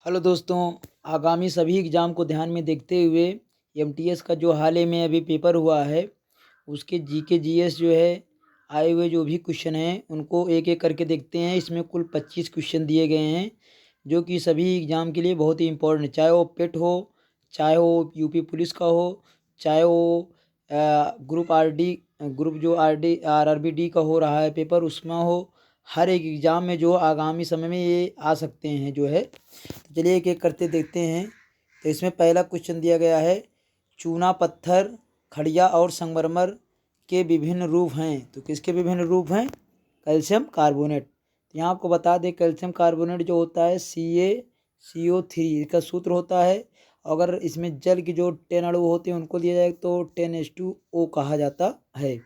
Hello दोस्तों, आगामी सभी एग्ज़ाम को ध्यान में देखते हुए एमटीएस का जो हाल ही में अभी पेपर हुआ है, उसके जीके जीएस जो है आए हुए जो भी क्वेश्चन हैं उनको एक एक करके देखते हैं। इसमें कुल 25 क्वेश्चन दिए गए हैं जो कि सभी एग्ज़ाम के लिए बहुत ही इम्पोर्टेंट, चाहे वो पेट हो, चाहे वो यूपी पुलिस का हो, चाहे वो ग्रुप आरडी ग्रुप जो आरडी आरआरबी का हो रहा है पेपर उसमें हो। हर एक एग्ज़ाम में जो आगामी समय में ये आ सकते हैं जो है। तो चलिए एक एक करते देखते हैं। तो इसमें पहला क्वेश्चन दिया गया है, चूना पत्थर, खड़िया और संगमरमर के विभिन्न रूप हैं। तो किसके विभिन्न रूप हैं? Calcium carbonate. तो यहाँ आपको बता दें कैल्शियम कार्बोनेट जो होता है CaCO3 इसका सूत्र होता है। अगर इसमें जल की जो 10 अणु होते हैं उनको दिया जाए तो 10H2O कहा जाता है।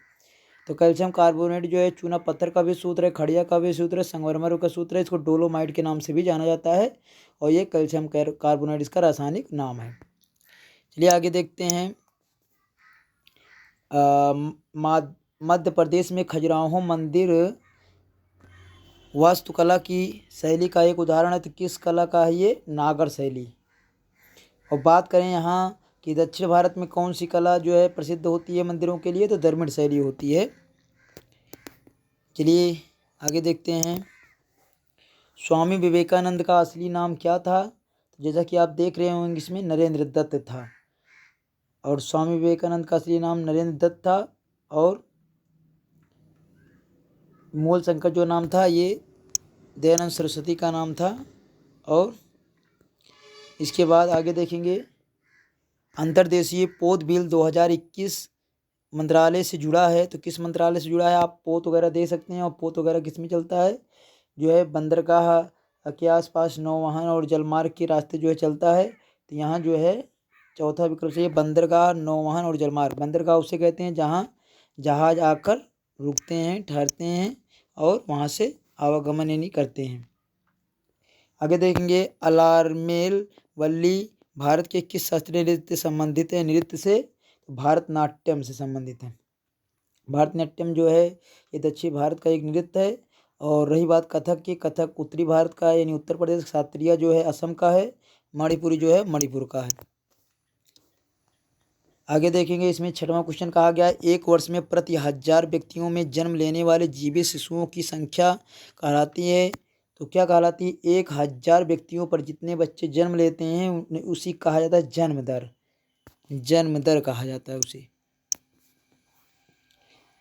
तो कैल्शियम कार्बोनेट जो है चूना पत्थर का भी सूत्र है, खड़िया का भी सूत्र है, संगमरमर का सूत्र है। इसको डोलोमाइट के नाम से भी जाना जाता है और ये कैल्शियम कार्बोनेट इसका रासायनिक नाम है। चलिए आगे देखते हैं। मध्य प्रदेश में खजुराहो मंदिर वास्तुकला की शैली का एक उदाहरण है। तो किस कला का है ये? नागर शैली। और बात करें यहाँ कि दक्षिण भारत में कौन सी कला जो है प्रसिद्ध होती है मंदिरों के लिए? तो द्रविड़ शैली होती है। चलिए आगे देखते हैं। स्वामी विवेकानंद का असली नाम क्या था? तो जैसा कि आप देख रहे होंगे इसमें नरेंद्र दत्त था। और स्वामी विवेकानंद का असली नाम नरेंद्र दत्त था और मूल शंकर जो नाम था ये दयानंद सरस्वती का नाम था। और इसके बाद आगे देखेंगे, अंतर्देशीय पोत बिल 2021 मंत्रालय से जुड़ा है। तो किस मंत्रालय से जुड़ा है? आप पोत वगैरह दे सकते हैं। और पोत वगैरह किस में चलता है? जो है बंदरगाह के आसपास नौवहन और जलमार्ग के रास्ते जो है चलता है। तो यहाँ जो है चौथा विकल्प से बंदरगाह, नौवहन और जलमार्ग। बंदरगाह उसे कहते हैं जहाँ जहाज आकर रुकते हैं, ठहरते हैं और वहाँ से आवागमन यानी करते हैं। आगे देखेंगे, अलारमेल वल्ली भारत के किस शास्त्रीय नृत्य से संबंधित है? नृत्य से भारतनाट्यम से संबंधित है। भारतनाट्यम जो है ये दक्षिण भारत का एक नृत्य है। और रही बात कथक की, कथक उत्तरी भारत का है यानी उत्तर प्रदेश, शास्त्रीय जो है असम का है, मणिपुरी जो है मणिपुर का है। आगे देखेंगे, इसमें छठवां क्वेश्चन कहा गया है, एक वर्ष में प्रति 1000 व्यक्तियों में जन्म लेने वाले जीवित शिशुओं की संख्या कहलाती है। तो क्या कहलाती है? 1000 व्यक्तियों पर जितने बच्चे जन्म लेते हैं उसी कहा जाता है जन्म दर। जन्म दर कहा जाता है उसे।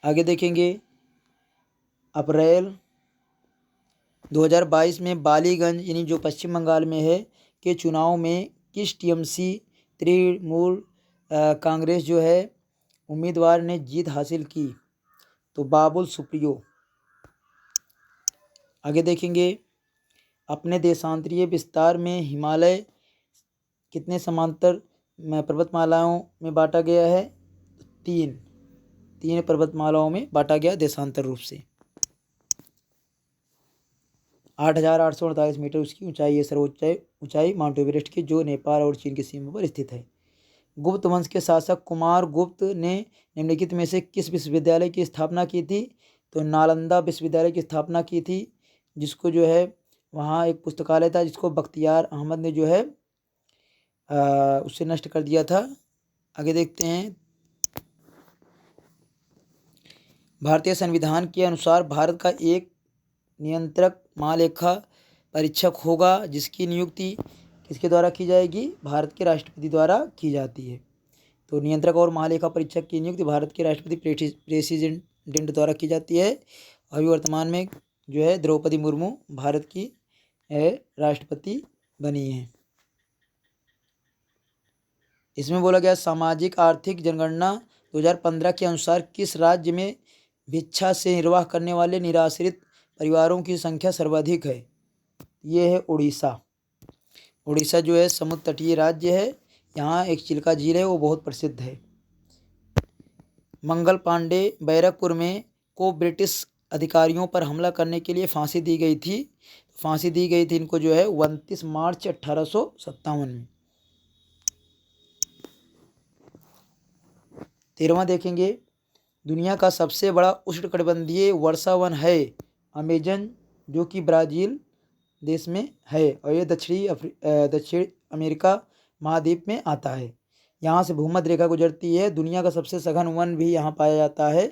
आगे देखेंगे, अप्रैल 2022 में बालीगंज यानी जो पश्चिम बंगाल में है के चुनाव में किस टीएमसी तृणमूल कांग्रेस जो है उम्मीदवार ने जीत हासिल की? तो बाबुल सुप्रियो। आगे देखेंगे, अपने देशांतरीय विस्तार में हिमालय कितने समांतर पर्वतमालाओं में बांटा गया है? तीन पर्वतमालाओं में बांटा गया देशांतर रूप से। 8,848 मीटर उसकी ऊंचाई है, सर्वोच्च ऊंचाई माउंट एवरेस्ट की, जो नेपाल और चीन की सीमा पर स्थित है। गुप्त वंश के शासक कुमार गुप्त ने निम्नलिखित में से किस विश्वविद्यालय की स्थापना की थी? तो नालंदा विश्वविद्यालय की स्थापना की थी, जिसको जो है वहाँ एक पुस्तकालय था जिसको बख्तियार अहमद ने जो है उसे नष्ट कर दिया था। आगे देखते हैं, भारतीय संविधान के अनुसार भारत का एक नियंत्रक महालेखा परीक्षक होगा, जिसकी नियुक्ति किसके द्वारा की जाएगी? भारत के राष्ट्रपति द्वारा की जाती है। तो नियंत्रक और महालेखा परीक्षक की नियुक्ति भारत के राष्ट्रपति प्रेसिडेंट द्वारा की जाती है। अभी वर्तमान में जो है द्रौपदी मुर्मू भारत की राष्ट्रपति बनी है। इसमें बोला गया, सामाजिक आर्थिक जनगणना 2015 के अनुसार किस राज्य में भिक्षा से निर्वाह करने वाले निराश्रित परिवारों की संख्या सर्वाधिक है? ये है उड़ीसा। उड़ीसा जो है समुद्र तटीय राज्य है, यहाँ एक चिल्का झील है वो बहुत प्रसिद्ध है। मंगल पांडे बैरकपुर में को ब्रिटिश अधिकारियों पर हमला करने के लिए फांसी दी गई थी। फांसी दी गई थी इनको जो है 29 मार्च 1857 में। 13वां देखेंगे, दुनिया का सबसे बड़ा उष्णकटिबंधीय वर्षा वन है अमेजन, जो कि ब्राज़ील देश में है और ये दक्षिण अमेरिका महाद्वीप में आता है। यहाँ से भूमध्य रेखा गुजरती है। दुनिया का सबसे सघन वन भी यहाँ पाया जाता है।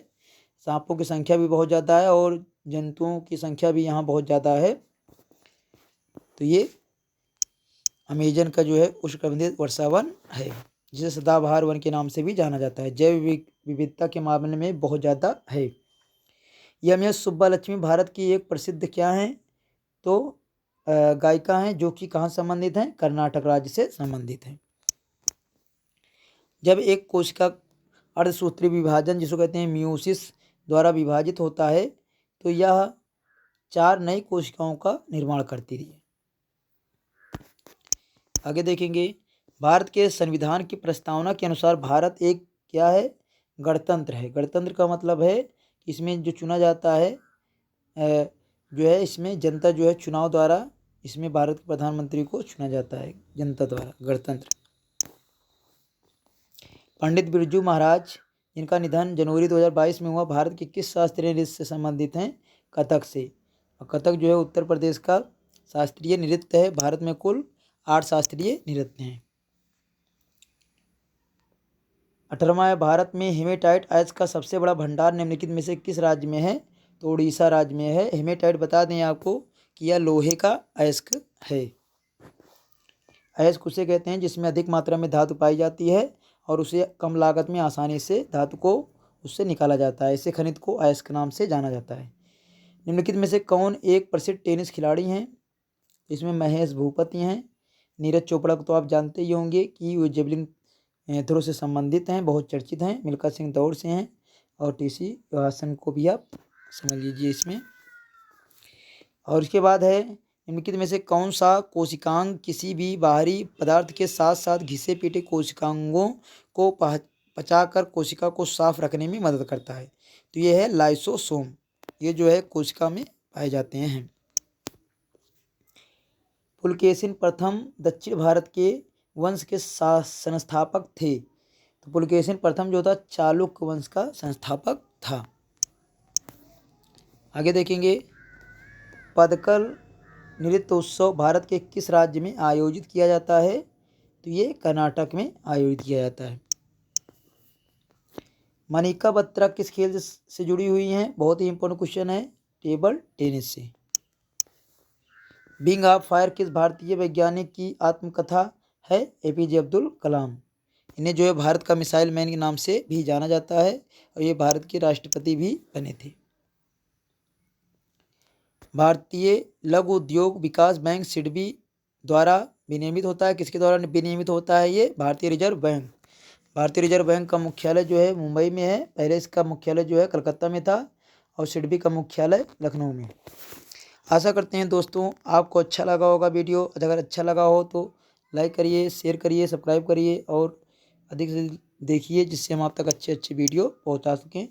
सांपों की संख्या भी बहुत ज़्यादा है और जंतुओं की संख्या भी यहाँ बहुत ज़्यादा है। तो ये अमेजन का जो है उष्णकटिबंधीय वर्षा वन है, जिसे सदाबहार वन के नाम से भी जाना जाता है। जैव विविधता के मामले में बहुत ज़्यादा है। एम.एस. सुब्बालक्ष्मी भारत की एक प्रसिद्ध क्या हैं तो गायिका हैं, जो कि कहाँ संबंधित हैं, कर्नाटक राज्य से संबंधित हैं। जब एक कोशिका अर्धसूत्री विभाजन जिसको कहते हैं मियोसिस द्वारा विभाजित होता है तो यह 4 नई कोशिकाओं का निर्माण करती है। आगे देखेंगे, भारत के संविधान की प्रस्तावना के अनुसार भारत एक क्या है, गणतंत्र है। गणतंत्र का मतलब है कि इसमें जो चुना जाता है जो है, इसमें जनता जो है चुनाव द्वारा इसमें भारत के प्रधानमंत्री को चुना जाता है जनता द्वारा, गणतंत्र। पंडित बिरजू महाराज जिनका निधन जनवरी 2022 में हुआ, भारत के किस शास्त्रीय नृत्य से संबंधित हैं, कथक से। और कथक जो है उत्तर प्रदेश का शास्त्रीय नृत्य है। भारत में कुल 8 शास्त्रीय नृत्य हैं। 18वां है, भारत में हेमेटाइट अयस्क का सबसे बड़ा भंडार निम्नलिखित में से किस राज्य में है, तो उड़ीसा राज्य में है। हेमेटाइट बता दें आपको कि यह लोहे का अयस्क है। अयस्क उसे कहते हैं जिसमें अधिक मात्रा में धातु पाई जाती है और उसे कम लागत में आसानी से धातु को उससे निकाला जाता है। इसे खनिज को अयस्क नाम से जाना जाता है। निम्नलिखित में से कौन एक प्रसिद्ध टेनिस खिलाड़ी हैं, इसमें महेश भूपति हैं। नीरज चोपड़ा को तो आप जानते ही होंगे कि वो जेवलिन थ्रो से संबंधित हैं, बहुत चर्चित हैं। मिल्खा सिंह दौड़ से हैं और टीसी योहासन को भी आप समझ लीजिए इसमें। और इसके बाद है, निम्नलिखित में से कौन सा कोशिकांग किसी भी बाहरी पदार्थ के साथ साथ घिसे पीटे कोशिकांगों को पचाकर कोशिका को साफ रखने में मदद करता है, तो ये है लाइसोसोम। ये जो है कोशिका में पाए जाते हैं। पुलकेशिन प्रथम दक्षिण भारत के वंश के संस्थापक थे, तो पुलकेशिन प्रथम जो था चालुक्य वंश का संस्थापक था। आगे देखेंगे, पदकल नृत्य उत्सव भारत के किस राज्य में आयोजित किया जाता है, तो ये कर्नाटक में आयोजित किया जाता है। मनिका बत्रा किस खेल से जुड़ी हुई हैं, बहुत ही इंपॉर्टेंट क्वेश्चन है, टेबल टेनिस से। विंग ऑफ फायर किस भारतीय वैज्ञानिक की आत्मकथा है, एपीजे अब्दुल कलाम। इन्हें जो है भारत का मिसाइल मैन के नाम से भी जाना जाता है और ये भारत के राष्ट्रपति भी बने थे। भारतीय लघु उद्योग विकास बैंक सिडबी द्वारा विनियमित होता है। किसके द्वारा विनियमित होता है, ये भारतीय रिजर्व बैंक। भारतीय रिजर्व बैंक का मुख्यालय जो है मुंबई में है। पहले इसका मुख्यालय जो है कलकत्ता में था और सिडबी का मुख्यालय लखनऊ में। आशा करते हैं दोस्तों आपको अच्छा लगा होगा वीडियो। अगर अच्छा लगा हो तो लाइक करिए, शेयर करिए, सब्सक्राइब करिए और अधिक से देखिए, जिससे हम आप तक अच्छे वीडियो पहुंचा सकें।